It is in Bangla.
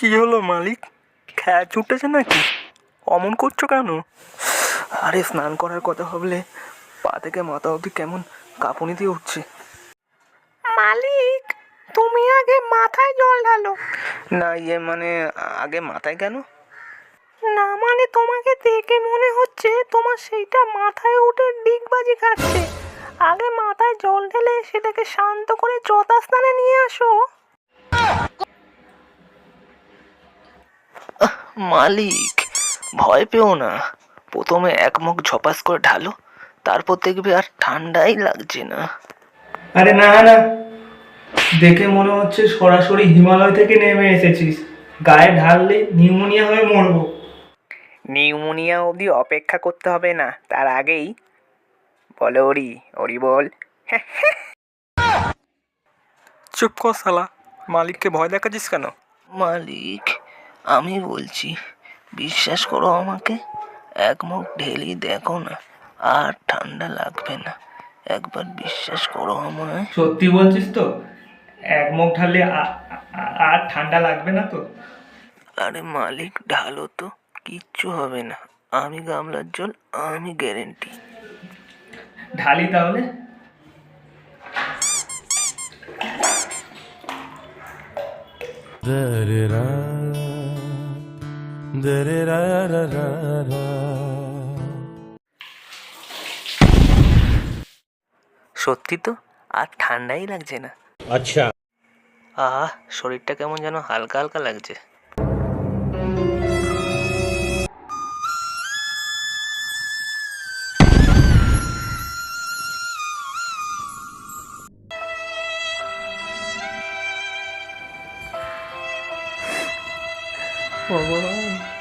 কি হলো মালিক? খ্যাচ উঠেছে নাকি? অমন করছো কেন? আরে স্নান করার কথা ভাবলে পা থেকে মাথা অবধি কেমন কাঁপুনি দিয়ে উঠছে। মালিক, তুমি আগে মাথায় জল ঢালো। না মানে আগে মাথায় কেন? না মানে তোমাকে দেখে মনে হচ্ছে তোমার সেইটা মাথায় উঠে ডিগবাজি খাচ্ছে। আগে মাথায় জল ঢেলে সেটাকে শান্ত করে যথাস্থানে নিয়ে আসো। মালিক, ভয় পেও না। প্রথমে এক মুখ ঝপাস করে ঢালো, তারপর দেখবে আর ঠান্ডাই লাগছে না। আরে না না, দেখে মনে হচ্ছে সরাসরি হিমালয় থেকে নেমে এসেছিস। গায়ে ঢাললে নিউমোনিয়া হয়ে মরবো। নিউমোনিয়া অবধি অপেক্ষা করতে হবে না, তার আগেই বলো ওরি ওরি বল। চুপ কর শালা, মালিককে ভয় দেখাচ্ছিস কেন? মালিক, আমি বলছি, বিশ্বাস করো আমাকে, এক মুখ ঢেলি দেখো না, আর ঠান্ডা লাগবে না। একবার বিশ্বাস করো আমায়। সত্যি বলছিস তো? এক মুখ ঢাললে আর ঠান্ডা লাগবে না তো? আরে মালিক, ঢালো তো, কিচ্ছু হবে না। আমি গামলার জল, আমি গ্যারেন্টি। ঢালি তাহলে। সত্যি তো, আর ঠান্ডাই লাগছে না। अच्छा। শরীরটা কেমন যেন হালকা হালকা লাগছে। ভগবান।